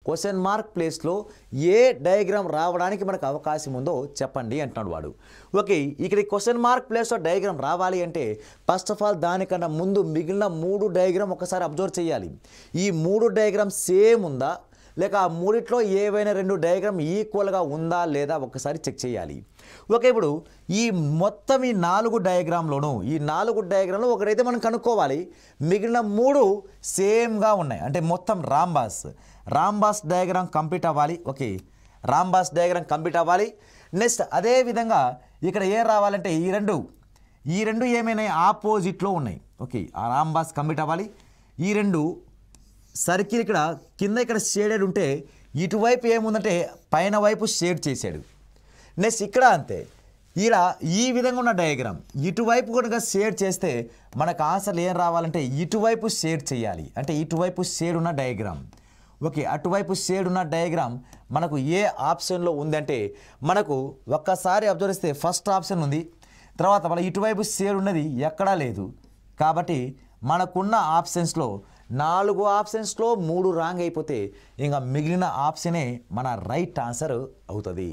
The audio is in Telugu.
క్వశ్చన్ మార్క్ ప్లేస్లో ఏ డయాగ్రామ్ రావడానికి మనకు అవకాశం ఉందో చెప్పండి అంటున్నాడు వాడు. ఓకే, ఇక్కడ క్వశ్చన్ మార్క్ ప్లేస్లో డయాగ్రామ్ రావాలి అంటే ఫస్ట్ ఆఫ్ ఆల్ దానికన్నా ముందు మిగిలిన 3 డయాగ్రామ్ ఒకసారి అబ్జర్వ్ చేయాలి. ఈ 3 డయాగ్రామ్ సేమ్ ఉందా లేక ఆ మూడిట్లో ఏవైనా 2 డయాగ్రామ్ ఈక్వల్గా ఉందా లేదా ఒకసారి చెక్ చేయాలి. ఓకే, ఇప్పుడు ఈ మొత్తం ఈ 4 డయాగ్రామ్లోనూ ఈ 4 డయాగ్రామ్లో ఒకటైతే మనం కనుక్కోవాలి. మిగిలిన 3 సేమ్గా ఉన్నాయి అంటే మొత్తం రాంబాస్ డయాగ్రామ్ కంప్లీట్ అవ్వాలి. ఓకే, రాంబాస్ డయాగ్రామ్ కంప్లీట్ అవ్వాలి. నెక్స్ట్ అదేవిధంగా ఇక్కడ ఏం రావాలంటే ఈ రెండు ఏమైనా ఆపోజిట్లో ఉన్నాయి. ఓకే, ఆ రాంబాస్ కంప్లీట్ అవ్వాలి. ఈ 2 సర్కిల్ ఇక్కడ కింద ఇక్కడ షేడెడ్ ఉంటే ఇటువైపు ఏముందంటే పైన వైపు షేడ్ చేశాడు. నెక్స్ట్ ఇక్కడ అంతే, ఇలా ఈ విధంగా ఉన్న డయాగ్రామ్ ఇటువైపు కనుక షేడ్ చేస్తే మనకు ఆన్సర్ ఏం రావాలంటే ఇటువైపు షేడ్ చేయాలి. అంటే ఇటువైపు షేడ్ ఉన్న డయాగ్రామ్. ఓకే, అటువైపు షేడ్ ఉన్న డయాగ్రామ్ మనకు ఏ ఆప్షన్లో ఉందంటే మనకు ఒక్కసారి అబ్జర్వ్ చేస్తే ఫస్ట్ ఆప్షన్ ఉంది, తర్వాత మన ఇటువైపు షేడ్ ఉన్నది ఎక్కడా లేదు. కాబట్టి మనకున్న ఆప్షన్స్లో 4 ఆప్షన్స్లో 3 రాంగ్ అయిపోతే ఇంకా మిగిలిన ఆప్షనే మన రైట్ ఆన్సర్ అవుతుంది.